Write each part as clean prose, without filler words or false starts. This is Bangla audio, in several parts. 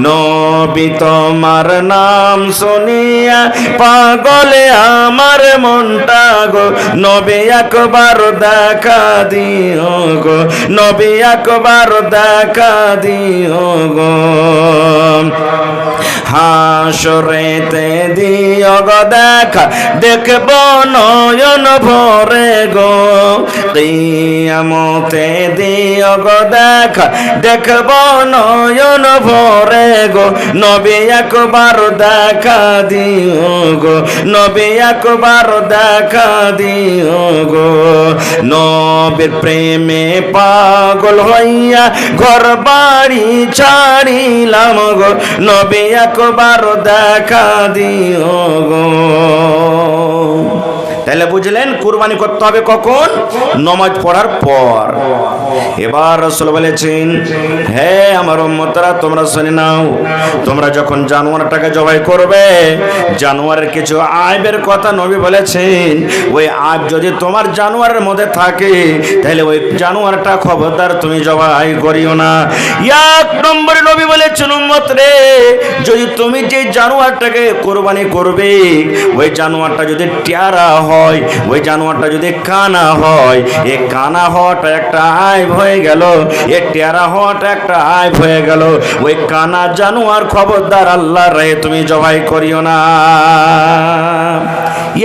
নবী তোমার নাম শুনিয়া পাগলে আমার মনটা গো, নবী একবার দেখা দিও গো, নবী একবার দেখা দিও গো। হাসরেতে দিও গো দেখা, দেখব নয়ন ভরে গো, কিয়ামতে দিও গো দেখা, দেখব নয়ন ভরে গো, নবী একবার দেখা দিও গো, নবী একবার দেখা দিও গো। নবীর প্রেমে পাগল হইয়া ঘর বাড়ি ছাড়িলাম গো, নবী একবার দেখা দিও গো। তাহলে বুঝলেন কুরবানি করতে হবে কখন? নামাজ পড়ার পর। এবার রাসূল বলেছেন, হে আমার উম্মতরা তোমরা শুনে নাও, তোমরা যখন জানোয়ারটাকে জবাই করবে, জানোয়ারের কিছু আইবের কথা নবী বলেছেন। ওই আইব যদি তোমার জানোয়ারের মধ্যে থাকে, তাহলে ওই জানোয়ারটা খবরদার তুমি জবাই করিও না। এক নম্বরে নবী বলেছেন, উম্মত রে, যদি তুমি যে জানোয়ারটাকে কোরবানি করবে, ওই জানোয়ারটা যদি টেরা হয়, ওই জানোয়ারটা যদি কানা হয়, এই কানা হওয়াটা একটা আইব হয়ে গেল, এই টেরা হওয়াটা একটা আইব হয়ে গেল। ওই কানা জানোয়ার খবরদার আল্লাহর রাহে তুমি জবাই করিও না।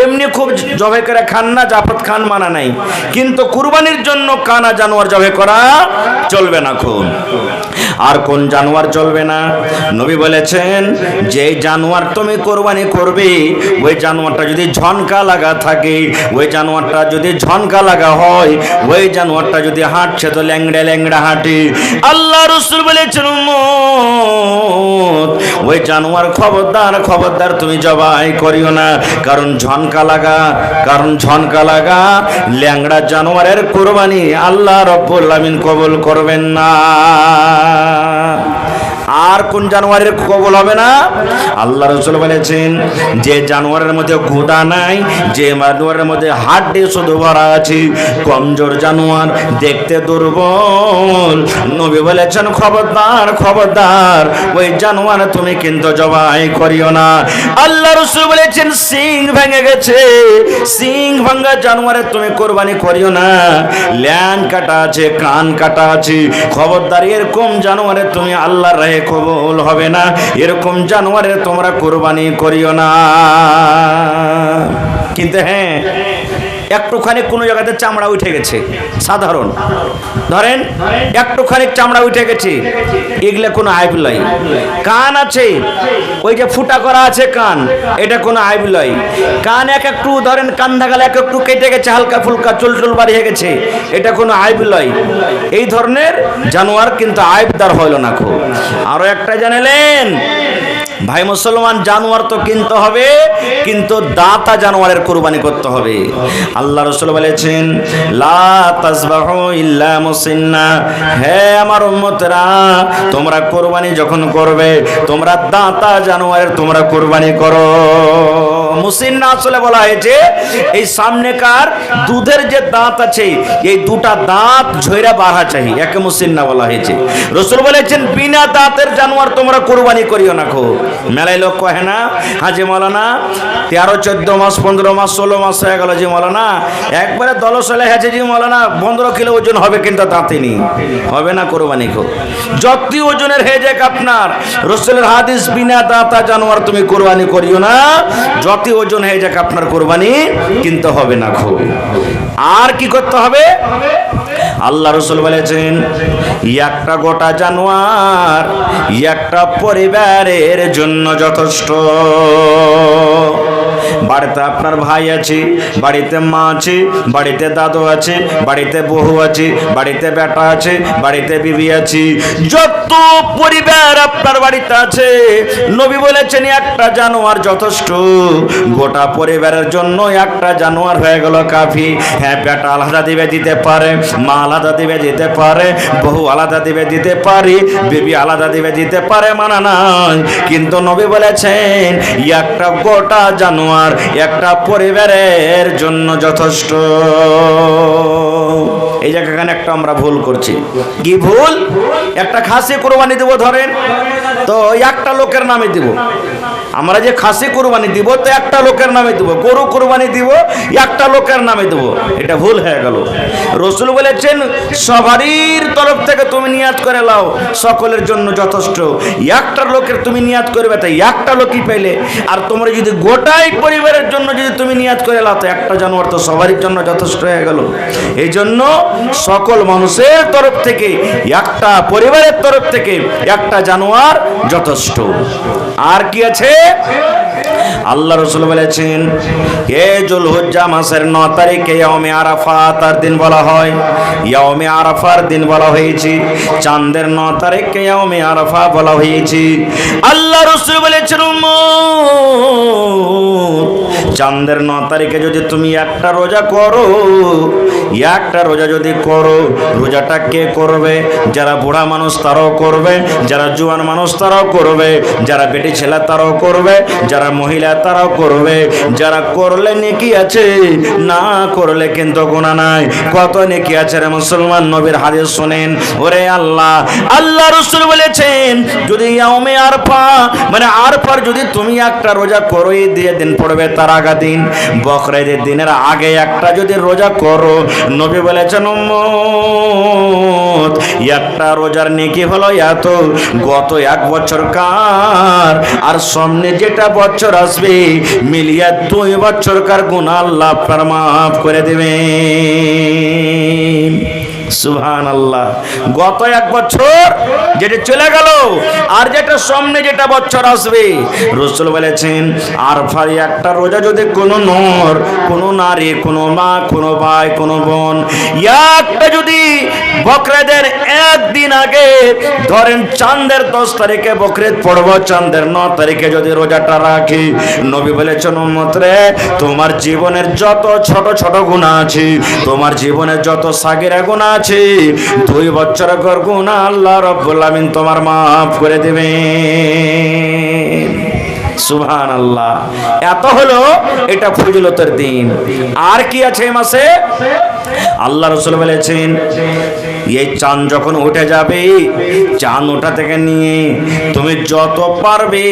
এমনি খুব জবাই করে খান না, জাফত খান মানা নাই, কিন্তু কুরবানির জন্য কানা জানোয়ার জবাই করা চলবে না। খুন আর কোন জানোয়ার চলবে না? নবী বলেছেন, যে জানোয়ার তুমি কোরবানি করবে, ওই জানোয়ারটা যদি ঝনকা লাগা থাকে, ওই জানোয়ারটা যদি ঝনকা লাগা হয়, ওই জানোয়ারটা যদি হাঁটছে তো ল্যাংড়া ল্যাংড়া হাঁটে, আল্লাহ রাসূল বলেছেন, উম্মত ওই জানোয়ার খবরদার খবরদার তুমি জবাই করিও না। কারণ ঝনকা লাগা ল্যাংড়া জানোয়ারের কোরবানি আল্লাহ রাব্বুল আমিন কবুল করবেন না। আর কোন জানোয়ারের কবুল হবে না? আল্লাহ রাসূল বলেছেন, যে জানোয়ারের মধ্যে গুদা নাই, যে জানোয়ারের মধ্যে হাড্ডি শুধু ভরা আছে, কমজোর জানোয়ার, দেখতে দুর্বল, নবী বলেছেন খবরদার খবরদার ওই জানোয়ার তুমি কিন্তু জবাই করিও না। আল্লাহ রাসূল বলেছেন, সিং ভেঙে গেছে, সিং ভাঙা জানোয়ারের তুমি কোরবানি করিও না। ল্যাং কাটা আছে, কান কাটা আছে, খবরদার এরকম জানোয়ারের তুমি আল্লাহর রাহে কবুল হবে না। এরকম জানোয়ারের তোমরা কোরবানি করিও না। কিন্তু হ্যাঁ, একটুখানি কোনো জায়গাতে চামড়া উঠে গেছে, সাধারণ ধরেন একটুখানি চামড়া উঠে গেছে, এগুলা কোনো আইব লয়। কান আছে, ওই যে ফুটা করা আছে কান, এটা কোনো আইব লয়। কান এক একটু ধরেন কান ধাগালে এক একটু কেটে গেছে, হালকা ফুলকা চুল বাড়িয়ে গেছে, এটা কোনো আইব লয়। এই ধরনের জানোয়ার কিন্তু আইবদার হইল না। খুব আরো একটা জানালেন ভাই মুসলমান, জানোয়ার তো কিনতে হবে, কিন্তু দাতা জানোয়ারের কুরবানি করতে হবে। আল্লাহ রাসূল বলেছেন, লা তাসবাহু ইল্লা মুসিন্না, হে আমার উম্মতরা, তোমরা কুরবানি যখন করবে, তোমরা দাতা জানোয়ারের তোমরা কুরবানি করো। মুসিন্না আসলে বলা হয়েছে এই সামনেকার দুধের যে দাঁত আছে, এই দুটা দাঁত ঝইরা বাড়া চাই, একে মুসিন্না বলা হয়েছে। রাসূল বলেছেন, বিনা দাঁতের জানোয়ার তোমরা কুরবানি করিও না। খুব মেলায় লোক কহে না, হাজি মৌলানা 13, 14 মাস, 15 মাস, 16 মাস হয়ে গেল জি মৌলানা, একবারে দলসলে হয়েছে জি মৌলানা, 15 কিলো ওজন হবে কিন্তু দাঁতে নেই, হবে না কোরবানি। খুব যতই ওজনের হয়ে যাক আপনার, রাসূলের হাদিস, বিনা দাঁতা জানোয়ার তুমি কোরবানি করিও না, যতই ওজন হয়ে যাক আপনার কোরবানি কিন্তু হবে না। খুব আর কি করতে হবে? আল্লাহ রাসূল বলেছেন, একটা গোটা জানোয়ার একটা পরিবারের জন্য যথেষ্ট। বাড়িতে আপনার ভাই আছে, বাড়িতে মা আছে, বাড়িতে দাদু আছে, বাড়িতে বহু আছে, বাড়িতে বেটা আছে, বাড়িতে বিবি আছে, যত পরিবার আপনার বাড়িতে আছে, নবী বলেছেন একটা জানোয়ার যথেষ্ট। গোটা পরিবারের জন্য একটা জানোয়ার হয়ে গেল কাফি। হ্যাঁ, বেটা আলাদা দিবে দিতে পারে, মা আলাদা দিবে দিতে পারে, বহু আলাদা দিবে দিতে পারে, বিবি আলাদা দিবে দিতে পারে, মানা নাই। কিন্তু নবী বলেছেন একটা গোটা জানোয়ার জানোয়ার একটা পরিবারের জন্য যথেষ্ট। এই জায়গাখানে একটা আমরা ভুল করছি। কি ভুল? একটা খাসি কোরবানি দেব ধরেন, তো একটা লোকের নামে দিব। আমরা যে খাসি কোরবানি দিব তো একটা লোকের নামে দিব, গরু কোরবানি দিব একটা লোকের নামে দিব, এটা ভুল হয়ে গেল। রাসূল বলেছেন সবারই তরফ থেকে তুমি নিয়াত করে লাও, সকলের জন্য যথেষ্ট। একটা লোকের তুমি নিয়াত করবে তাই একটা লোকই পেলে, আর তোমরা যদি গোটাই পরিবারের জন্য যদি তুমি নিয়াত করে লাও তো একটা জানোয়ার তো সবারই জন্য যথেষ্ট হয়ে গেল। এই জন্য সকল মানুষের তরফ থেকে, একটা পরিবারের তরফ থেকে একটা জানোয়ার যথেষ্ট। আর কি আছে? আল্লাহ রাসূল বলেছেন এ যুলহিজ্জা মাসের 9 তারিখে ইয়াউমে আরাফাতের দিন বলা হয়। ইয়াউমে আরাফার দিন বলা হয়েছে, চাঁদের 9 তারিখে ইয়াউমে আরাফা বলা হয়েছে। আল্লাহ রাসূল বলেছেন চাঁদের 9 তারিখে যদি তুমি একটা রোজা করো, একটা রোজা যদি করো, রোজাটা কে করবে? যারা বুড়া মানুষ তারাও করবে, যারা জোয়ান মানুষ তারাও করবে, যারা বেটি ছেলে তারাও করবে, যারা মহিলা তারাও করবে। যারা করলে নেকি আছে, না করলে কিন্তু গুনাহ নাই। কত নেকি আছে রে মুসলমান, নবীর হাদিস শুনেন। ওরে আল্লাহ, আল্লাহ রাসূল বলেছেন যদি ইয়াউমে আরফা মানে আরফার যদি তুমি একটা রোজা করো, এই দিয়ে দিন পড়বে তার আগা দিন, বকরা ঈদের দিনের আগে একটা যদি রোজা করো, নবী বলেছেন উম্মত একটা রোজার নেকি হলো এত, গত 1 বছর কার আর সামনে যেটা বছর আসবে মিলিয়ে 2 বছরকার গুনাহ আল্লাহ আপনার মাফ করে দেবেন। সুবহানাল্লাহ। গত 1 বছর যেটা চলে গেল আর যেটা সামনে যেটা বছর আসবে, রাসূল বলেছেন আরফার একটা রোজা যদি কোনো নর, কোনো নারী, কোনো মা, কোনো ভাই, কোনো বোন একটা যদি বকরাদের একদিন আগে ধরেন চাঁদের 10 তারিখে বকরিদ পড়ব, চাঁদের 9 তারিখে যদি রোজাটা রাখি, নবী বলেছেন উম্মত রে তোমার জীবনের যত ছোট ছোট গুনাহ আছে, তোমার জীবনের যত সাগিরা গুনাহ আছে, 2 বছরের গুনাহ আল্লাহ রাব্বুল আমিন তোমার মাফ করে দেবেন। সুবহানাল্লাহ। এত হলো এটা ফজিলতের দিন। আর কি আছে এই মাসে? আল্লাহ রাসূল বলেছেন এই চাঁদ যখন উঠে যাবে, চাঁদ ওঠা থেকে নিয়ে তুমি যত পারবে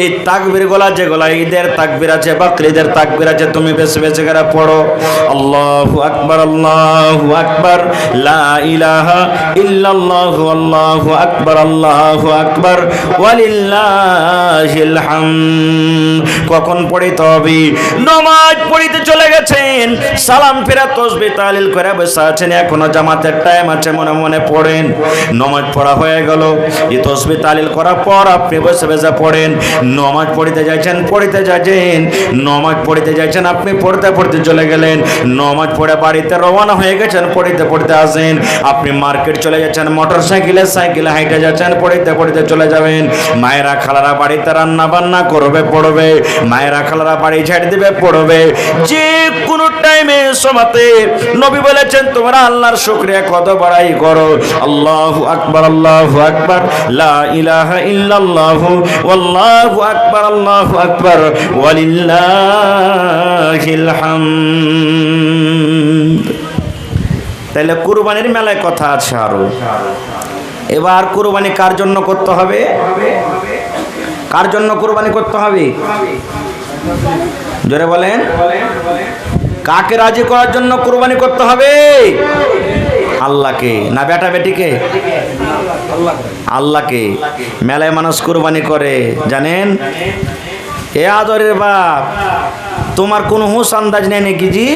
এই তাকবীর গুলা, যেগুলা ঈদের তাকবীর আছে, বকরিদের তাকবীর আছে, তুমি বেশি বেশি করে পড়ো। আল্লাহু আকবার, আল্লাহু আকবার, লা ইলাহা ইল্লাল্লাহু, আল্লাহু আকবার, আল্লাহু আকবার, ওয়ালিল্লাহিল হামদ। কখন পড়িতে হবে? নামাজ পড়িতে চলে গেছেন, সালাম ফেরা তাসবিহ তাহলিল করে বসে আছেন, এখনো জামাতের টাইম আছে, মনে মনে পড়েন। নামাজ পড়া হয়ে গেল, এই তাসবিহ তাহলিল করার পর আপনি বসে বসে পড়েন। নামাজ পড়িতে যাচ্ছেন, নামাজ পড়িতে যাচ্ছেন, আপনি পড়তে পড়তে চলে গেলেন। নামাজ পড়ে বাড়িতে রওনা হয়ে গেছেন, পড়িতে পড়তে আসেন। আপনি মার্কেট চলে যাচ্ছেন, মোটরসাইকেলে হাইটে যাচ্ছেন, পড়িতে পড়িতে চলে যাবেন। মায়েরা খালারা বাড়িতে রান্না বান্না করবে, পড়বে। মায়েরা খালারা বাড়ি ঝাড় দিবে, পড়বে। যে কোনো টাইমে সমাতে নবী বলেছেন তোমরা আল্লাহর শুকরিয়া কত বড়াই করো। আল্লাহু আকবার, আল্লাহু আকবার, লা ইলাহা ইল্লাল্লাহু, আল্লাহু আকবার, আল্লাহু আকবার, ওয়ালিল্লাহিল হামদ। তাহলে কুরবানির মেলায় কথা আছে আরো। এবার কুরবানি কার জন্য করতে হবে? কার জন্য কুরবানি করতে হবে? জোরে বলেন। কাকে রাজি করার জন্য কুরবানি করতে হবে? আল্লাহকে না বেটা বেটিকে? আল্লাহকে। মেলায় মানুষ কুরবানি করে জানেন? এ আদরের বাপ, তোমার কোনো হুঁশ আন্দাজ নেই নাকি জি?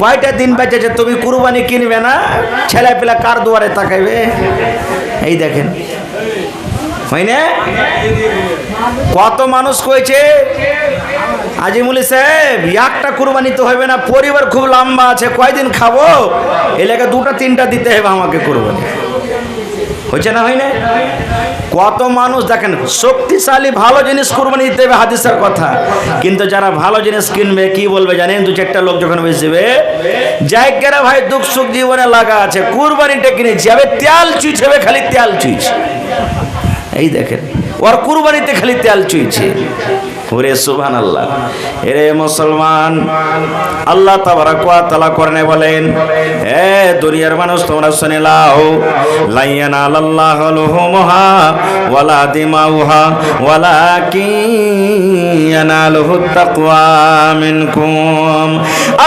কয়টা দিন বেঁচেছে, তুমি কুরবানি কিনবে না? ছেলে পেলা কার দুয়ারে তাকাইবে? এই দেখেন, হয় না? কত মানুষ কইছে আজিমুল সাহেব একটা কুরবানি তো হবে না, পরিবার খুব লম্বা আছে, কয়দিন খাবো, এলাকা 2টা-3টা দিতে হবে আমাকে কুরবানি। হচ্ছে না, হয় না? কত মানুষ দেখেন, শক্তিশালী ভালো জিনিস কুরবানি দিতে হবে, হাদিসের কথা। কিন্তু যারা ভালো জিনিস কিনবে কি বলবে জানেন? 2-4টা লোক যখন বেচবে, যাই কেরা ভাই দুঃখ সুখ জীবনে লাগা আছে, কুরবানিটা কিনেছি, আবে তেল চুইছে, খালি তেল চুইছে। এই দেখেন, ওর কুরবানিতে খালি তেল চুইছে। ওরে সুবহানাল্লাহ। এরে মুসলমান, আল্লাহ তাবারক ওয়া তাআলা কোরআনে বলেন, হে দুনিয়ার মানুষ তোমরা শুনে নাও, লা ইয়ানালাল্লাহু লুহুমুহা ওয়ালা দিমাউহা ওয়ালাকিন ইয়ানালুহুত তাকওয়া মিনকুম।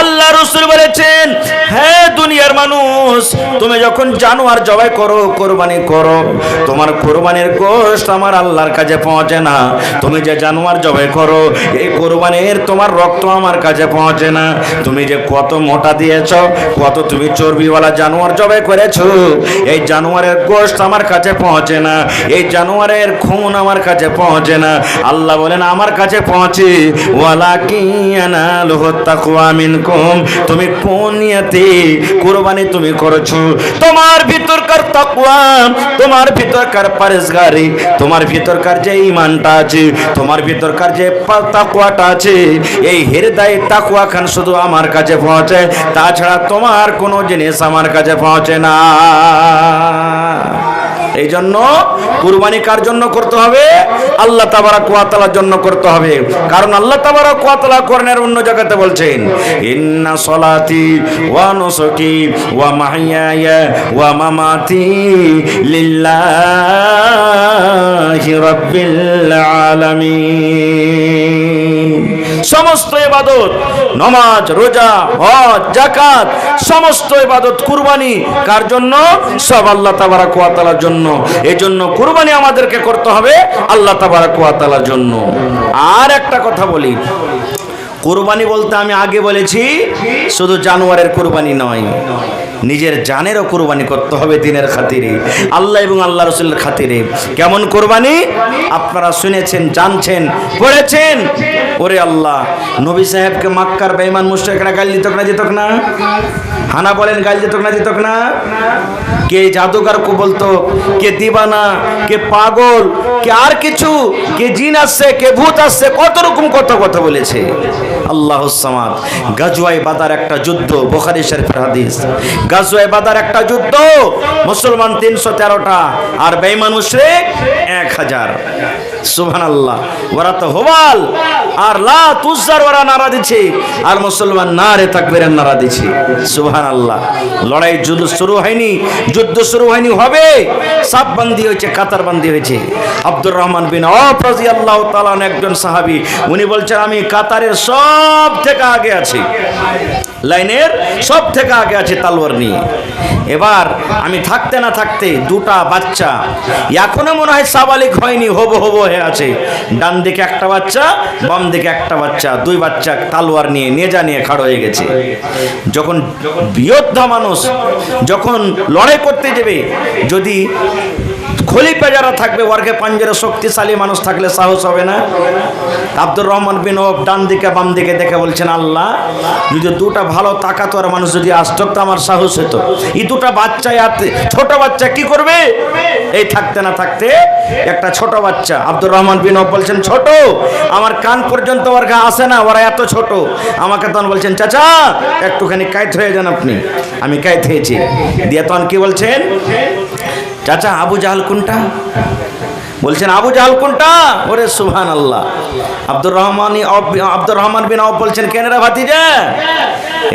আল্লাহ রাসূল বলেছেন, হে দুনিয়ার মানুষ, তুমি যখন জানোয়ার জবাই করো, কুরবানি করো, তোমার কুরবানির গোশত আমার আল্লাহর কাছে পৌঁছে না। তুমি যে জানোয়ার জবাই করো, এই কুরবানির তোমার রক্ত আমার কাছে পৌঁছে না। তুমি যে কত মোটা দিয়েছ, কত তুমি চর্বিওয়ালা জানোয়ার জবাই করেছো, এই জানোয়ারের গোশত আমার কাছে পৌঁছে না, এই জানোয়ারের খুন আমার কাছে পৌঁছে না। আল্লাহ বলেন আমার কাছে পৌঁছে। ওয়ালাকিন ইয়ানালুহুত তাকওয়া মিনকুম। তুমি কোন নিয়তে কুরবানি তুমি করেছো? তোমার ভিতরকার তাকওয়া, তোমার ভিতরকার পরহেজগারি, তোমার ভিতরকার যে ঈমানটা আছে, তোমার ভিতরকার যে তাকওয়াটা আছে, এই হৃদয়ে তাকওয়া খান শুধু আমার কাছে পৌঁছে, তাছাড়া তোমার কোনো জিনিস আমার কাছে পৌঁছে না। এই জন্য কুরবানি কার জন্য করতে হবে? আল্লাহ তাবারক ওয়া তাআলার জন্য করতে হবে। কারণ আল্লাহ তাবারক ওয়া তাআলা কোরআনের অন্য জায়গাতে বলছেন, ইন্না সলাতি ওয়া নুসুকি ওয়া মাহইয়ায়া ওয়া মামাতি লিল্লাহি রাব্বিল আলামিন। সমস্ত ইবাদত, নামাজ, রোজা, হজ, যাকাত, সমস্ত ইবাদত, কুরবানি কার জন্য? সব আল্লাহ তাবারক ওয়া তাআলার জন্য। এজন্য কুরবানি আমাদেরকে করতে হবে আল্লাহ তাবারক ওয়া তাআলার জন্য। আর একটা কথা বলি, কুরবানি বলতে আমি আগে বলেছি শুধু জানোয়ারের কুরবানি নয়, নিজের জানেরও কুরবানি করতে হবে দিনের খাতিরে, আল্লাহ এবং আল্লাহ রাসূলের খাতিরে। কেমন কুরবানি? আপনারা শুনেছেন, জানছেন, পড়েছেন। ওরে আল্লাহ, নবী সাহেবকে মক্কার বেঈমান মুশরিকরা গালি দিত না, দিত না? হানা বলেন, গালি দিত না, দিত না? কে জাদুকর কো বলতো, কে দিবানা, কে পাগল, কে আর কিছু, কে জিন আসছে, কে ভূত আসছে, কত রকম কত কথা বলেছে। আল্লাহুস সামাদ। গাজওয়ায়ে বাদার একটা যুদ্ধ, বুখারী শরীফের হাদিস। গাজওয়ায়ে বাদার একটা যুদ্ধ, মুসলমান 313টা আর বেঈমান মুশরিক 1000। সুবহানাল্লাহ। ওরা তো হুবাল আর লাত উজ্জার ওরা নারা দিচ্ছে, আর মুসলমান নারে তাকবীরের নারা দিচ্ছে। সুবহানাল্লাহ। লড়াই যুদ্ধ শুরু হয়নি, যুদ্ধ শুরু হয়নি, হবে। সাফ বন্দী হয়েছে, কাতার বন্দী হয়েছে। আব্দুর রহমান বিন আওফ রাদিয়াল্লাহু তাআলা একজন সাহাবী, উনি বলছেন আমি কাতারের সব থেকে আগে আছি, লাইনের সব থেকে আগে আছে তালোয়ার নিয়ে। এবার আমি থাকতে না থাকতে দুটা বাচ্চা, এখনো মনে হয় সাবালিক হয়নি, হবো হবো হয়ে আছে, ডান দিকে একটা বাচ্চা, বাম দিকে একটা বাচ্চা, দুই বাচ্চা তালোয়ার নিয়ে নেজা নিয়ে খাড়া হয়ে গেছে। যখন যোদ্ধা মানুষ যখন লড়াই করতে যাবে, যদি খলিফা যারা থাকবে ওয়ার্গে পাঞ্জের শক্তিশালী মানুষ থাকলে সাহস হবে না? আব্দুর রহমান বিন আওফ ডান দিকে বাম দিকে দেখে বলছেন, আল্লাহ যদি দুটা ভালো তাকাতওয়ার মানুষ যদি আসতো তো আমার সাহস হতো। এই দুটা বাচ্চা, ছোট বাচ্চা কি করবে? এই থাকতে না থাকতে একটা ছোট বাচ্চা, আব্দুর রহমান বিন আওফ বলছেন ছোট, আমার কান পর্যন্ত ওর গা আসে না, ওরা এত ছোট। আমাকে তখন বলছেন, চাচা একটুখানি কায়েত হয়ে যান আপনি। আমি কায়েত হয়েছি। দিয়ে তখন কি বলছেন, চাচা আবু জাহাল কোনটা? বলছেন আবু জাহাল কোনটা? ওরে সুবহানাল্লাহ। আব্দুর রহমান বিন আওফ বলছেন, কেন রে ভাতিজা?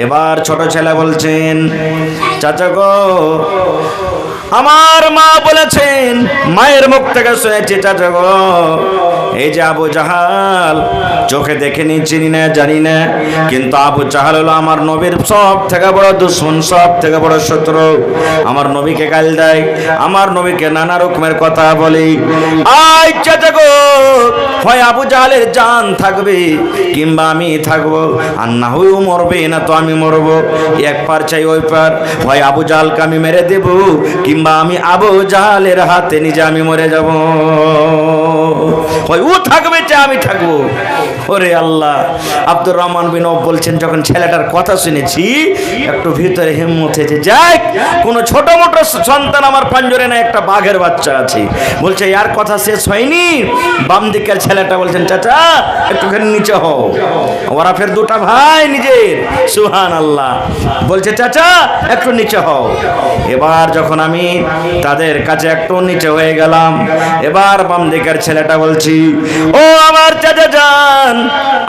এবার ছোট ছেলে বলছেন, চাচা গো আমার মা বলেছেন, মায়ের মুখ থেকে শুনেছি চাচা গো, এই যে আবু জাহাল চোখে দেখিনি, চিনি না, জানি না, কিন্তু আবু জাহাল হলো আমার নবীর সব থেকে বড় দুশমন, সব থেকে বড় শত্রু। আমার নবীকে গাল দেয়, আমার নবীকে নানা রকমের কথা বলে। আই চাচা গো, হয় আবু জাহালের জান থাকবে কিংবা আমি থাকবো, আর না হয় ও মরবে, না তো আমি মরবো। এক পার চাই ওই পার, হয় আবু জাহালকে আমি মেরে দেব কিংবা আমি আবু জাহালের হাতে নিজে আমি মরে যাব। হয় ও থাকবে, চা আমি থাকবো। ওরে আল্লাহ, আব্দুর রহমান বিন আউফ বলছেন যখন ছেলেটার কথা শুনেছি একটু ভিতরে হিম্মত হয়েছে, যাই কোনো ছোট মোটো সন্তান আমার পাঞ্জরে না, একটা বাঘের বাচ্চা আছে। বলছে ইয়ার কথা শেষ হয়নি, বাম দিকের ছেলেটা বলছেন চাচা একটুখানি নিচে হও। ওরা ফের দুটা ভাই নিজের, সুবহানাল্লাহ, বলছে চাচা একটু নিচে হও। এবার যখন আমি তাদের কাছে একটু নিচে হয়ে গেলাম, এবার বাম দিকের ছেলেটা বলছি, ও আমার চাচা যান,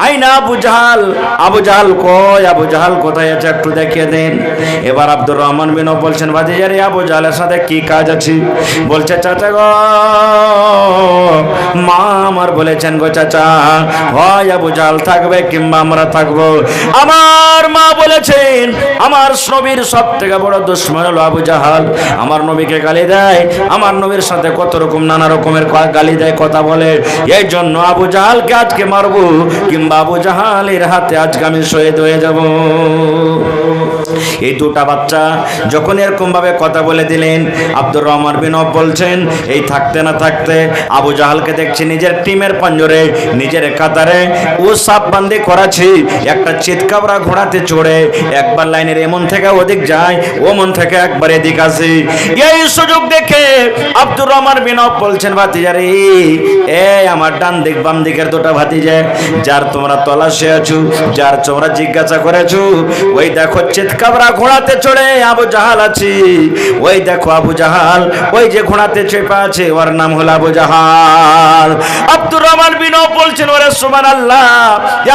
আইনা আবু জাহাল, আবু জাহাল কই, আবু জাহাল কোথায় আছে একটু দেখিয়ে দেন। এবার আব্দুর রহমান বিন আউফ বলছেন ভাতিজারে আবু জাহালের সাথে কি কাজ আছে? বলছে চাচা গো, মা আমার বলেছেন গো চাচা, হয় আবু জাহাল থাকবে কিংবা আমরা থাকবো। আমার মা বলেছেন আমার নবীর সব থেকে বড় দুশমন হলো আবু জাহাল। আমার নবীকে গালি দেয়, আমার নবীর সাথে কত রকম নানা রকমের গালি দেয়, কথা বলে। এই জন্য আবু জাহালকে আজকে মারবো কিংবা আবু জাহালের হাতে আজকে আমি শহীদ হয়ে যাব। এই দুটা বাচ্চা যখন এরকম ভাবে কথা বলে দিলেন, আব্দুর রহমান বিন আউফ বলছেন এই থাকতে না থাকতে আবু জাহালকে দেখছি নিজের টিমের পাঞ্জরে, নিজের কাতারে ও সাপবান্দি করাছি, একটা চিৎকাবরা ঘোড়াতে চড়ে একবার লাইনের এমন থেকে ওদিক যায়, ওমন থেকে একবার এদিক আসে। এই সুযোগ দেখে আব্দুর রহমান বিন আউফ বলছেন ভাতিজারে, এই আমার ডান দিক বাম দিকের দুটা ভাতিজা, যার তোমরা তলাশে আছো, যার তোমরা জিজ্ঞাসা করেছো, ওই দেখো চিৎকাবরা ঘোড়াতে চড়ে আবু জাহাল আছে, ওই দেখো আবু জাহাল ওই যে ঘোড়াতে চেপে আছে, ওর নাম হলো আবু জাহাল। আব্দুর রহমান বিন আউফ বলছেন ওরে সুবহানাল্লাহ,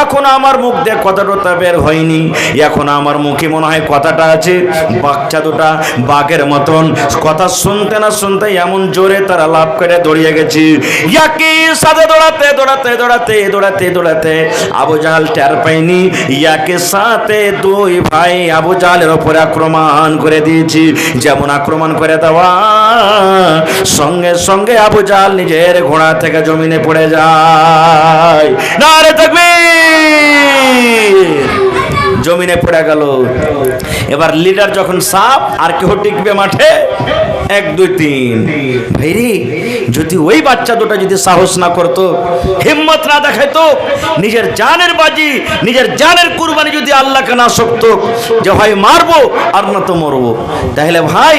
এখন আমার মুখ দিয়ে কথাটা বের হয়নি, এখন আমার মুখে মনে হয় কথাটা আছে। বাচ্চা দুটা বাঘের মতন কথা শুনতে না শুনতে এমন জোরে তারা লাভ করে দৌড়িয়ে গেছে। ইয়াকি সাথে দৌড়াতে দৌড়াতে দৌড়াতে দৌড়াতে দৌড়াতে আবু জাহাল টের পায়নি, ইয়াকে সাথে দুই ভাই আবু জাহালের উপরে আক্রমণ করে দিয়েছি। যেমন আক্রমণ করে দেওয়া সঙ্গে সঙ্গে আবু জাহাল নিজের ঘোড়া থেকে জমিনে পড়ে যায়। নারে তাকবীর, জমিনে পড়ে গেল। এবার লিডার যখন সাপ, আর কেউ টিকবে মাঠে? 1 2 3 ভাইরে, যদি ওই বাচ্চা দুটা যদি সাহস না করতো, হিম্মত না দেখাইতো, নিজের জানের বাজি, নিজের জানের কুরবানি যদি আল্লাহকে না শক্ত যে হয় মারবো আর না তো মরবো, তাহলে ভাই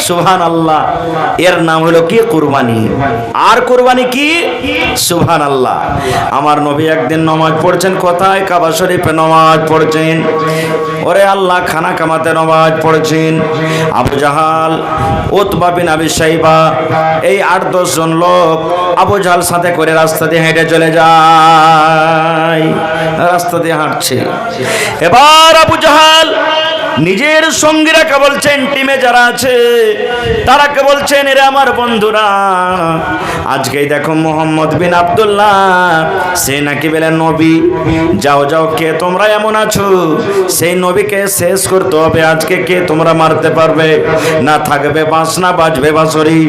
সুবহানাল্লাহ, এর নাম হলো কি কুরবানি। আর কুরবানি কি? সুবহানাল্লাহ। আমার নবী একদিন নামাজ পড়ছেন, কোথায়? কাবা শরীফে নামাজ পড়ছেন। ওরে আল্লাহ, খানা কামাতে নামাজ পড়ছেন। আবু জাহাল, উতবা বিন আবি শাইবা, এই 8-10 জন লোক আবু জাহাল সাথে করে রাস্তা দিয়ে হেঁটে চলে যায়, রাস্তা দিয়ে হাঁটছে। এবার আবু জাহাল নিজের সঙ্গীরাকে বলছেন, টিমে যারা আছে তারাকে বলছেন, এরা আমার বন্ধুরা, আজকেই দেখো মোহাম্মদ বিন আব্দুল্লাহ, সে নাকি বলে নবী, যাও যাও, কে তোমরা এমন আছো, সেই নবীকে শেষ করতে হবে আজকে। কে তোমরা মারতে পারবে? না থাকবে বাঁশ না বাজবে বাঁশরি,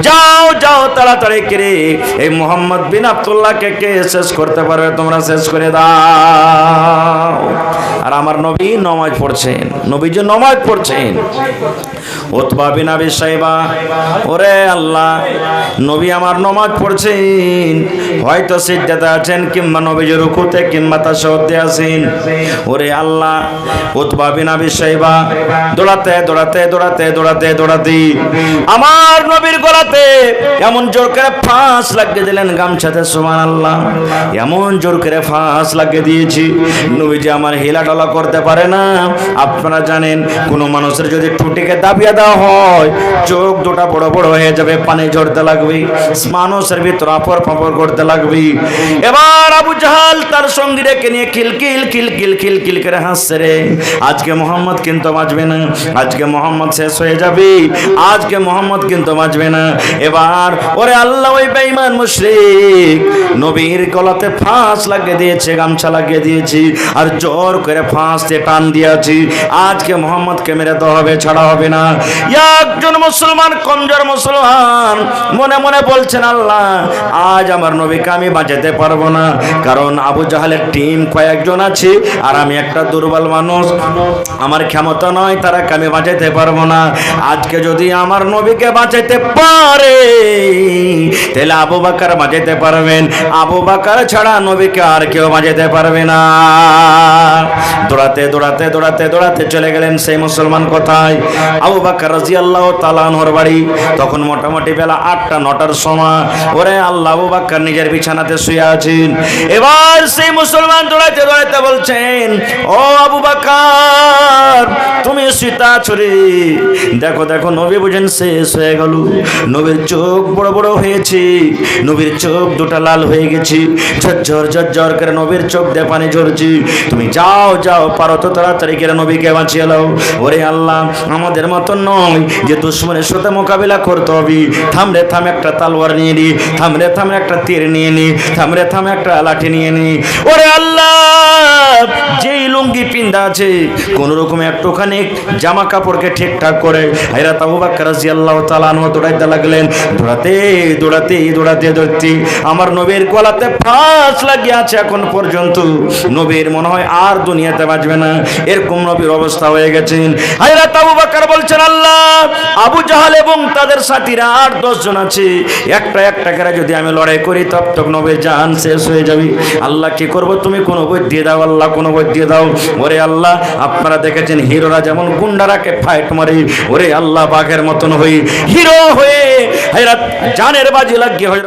যাও যাও তাড়াতাড়ি করে এই মোহাম্মদ বিন আব্দুল্লাহকে কে শেষ করতে পারবে তোমরা শেষ করে দাও। আর আমার নবী নামাজ পড়ছেন, নবীজি নামাজ পড়ছেন। উতবা বিন আবি শাইবা, ওরে আল্লাহ, নবী আমার নামাজ পড়ছেন, হয়তো সিজদাতে আছেন কিংবা নবীজি রুকুতে কিংবা তাশাহুদে আছেন। ওরে আল্লাহ, উতবা বিন আবি শাইবা দৌড়াতে দৌড়াতে দৌড়াতে দৌড়াতে দৌড়াতে আমার নবীর গলাতে এমন জোর করে ফাঁস লাগিয়ে দিলেন গামছাতে, সুবহানাল্লাহ, এমন জোর করে ফাঁস লাগিয়ে দিয়েছি, নবীজি আমার হিলাডলা করতে পারে না। আপনারা জানেন, কোনো মানুষের যদি ঠুটিকে দাবিয়ে দেওয়া হয়, চোখ দুটা বড় বড় হয়ে যাবে, পানি ঝরতে লাগবে, মানুষের ভিতর আপর ফাপর করতে লাগবে। এবার আবু জাহাল তার সঙ্গী রেখে নিয়ে খিলকিল খিলকিল খিলকিল করে হাসছে, রে আজকে মোহাম্মদ কিন্তু বাঁচবে না, আজকে মোহাম্মদ শেষ হয়ে যাবে, আজকে মোহাম্মদ কিন্তু বাঁচবে না। এবার ওরে আল্লাহ, ওই বেঈমান মুশরিক নবীর গলাতে ফাঁস লাগিয়ে দিয়েছে, গামছা লাগিয়ে দিয়েছি, আর জোর করে ফাঁস দিয়ে টান দিয়েছি, আজকে মোহাম্মদকে মেরে দেওয়া হবে, ছাড়া হবে না। একজন মুসলমান, কমজোর মুসলমান, মনে মনে বলছেন, আল্লাহ, আজ আমার নবীকে আমি বাঁচাতে পারবো না, কারণ আবু জাহালের টিম কয়েকজন আছে আর আমি একটা দুর্বল মানুষ, আমার ক্ষমতা নয়, তারাকে আমি বাঁচাতে পারবো না। আজকে যদি আমার নবীকে বাঁচাতে পারে তাহলে আবু বকর বাঁচাতে পারবেন, আবু বকর ছাড়া নবীকে আর কেউ বাঁচাতে পারবে না। দৌড়াতে দৌড়াতে দৌড়াতে দৌড়াতে চলে গেলেন সেই মুসলমান কোথায়? আবু বকর রাদিয়াল্লাহু তাআলা আনহুর বাড়ি। তখন মোটামুটি বেলা 8টা-9টার সময়। ওরে আল্লাহ, আবু বকর নিজের বিছানাতে শুয়ে আছেন। এবার সেই মুসলমান দৌড়াতে দৌড়াতে বলছেন, ও আবু বকর, তুমি শুয়ে আছো রে? দেখো দেখো, নবী বুঝেন শেষ হয়ে গেল। নবীর চোখ বড় বড় হয়েছে, নবীর চোখ দুটা লাল হয়ে গেছে, ঝরঝর ঝরঝর করে নবীর চোখ দিয়ে পানি ঝরছে। তুমি যাও যাও, পারো তো তাড়াতাড়ি করে নবীকে বাঁচিয়ে নাও। ওরে আল্লাহ, আমাদের মতন নয় যে দুশমনের সাথে মোকাবিলা করতে হবে। থাম রে থাম, একটা তালোয়ার নিয়ে নি, থাম রে থাম, একটা তীর নিয়ে নি, থাম রে থাম, একটা লাঠি নিয়ে নি। ওরে আল্লাহ, যেই লুঙ্গি পিন্দা আছে কোন রকম একটুখানি জামা কাপড়কে ঠিকঠাক করে হযরত আবু বকর রাদিয়াল্লাহু তাআলা আনহু দৌড়াইতে লাগলেন। দৌড়াতে দৌড়াতে দৌড়াতে দৌড়াতে আমার নবীর গলাতে ফাঁস লাগিয়ে আছে এখন পর্যন্ত। নবীর মনে হয় আর দুনিয়াতে বাঁচবে না, এরকম নবীর অবস্থা হয়ে গেছেন। হযরত আবু বকর বলছেন, আল্লাহ, আবু জাহাল এবং তাদের সাথীরা 8-10 জন আছে, একটা একটা করে যদি আমি লড়াই করি তব তক নবীর জান শেষ হয়ে যাবে। আল্লাহ কি করব, তুমি কোনো বই দিয়ে দাও, আল্লাহ কোনো বই দিয়ে দাও। ওরে আল্লাহ, আপনারা দেখেছেন হিরোরা যেমন গুন্ডারাকে ফাইট মারে, ওরে আল্লাহ বাঘের মতন হই হিরো হয়ে হযরত জানের বাজি লাগিয়ে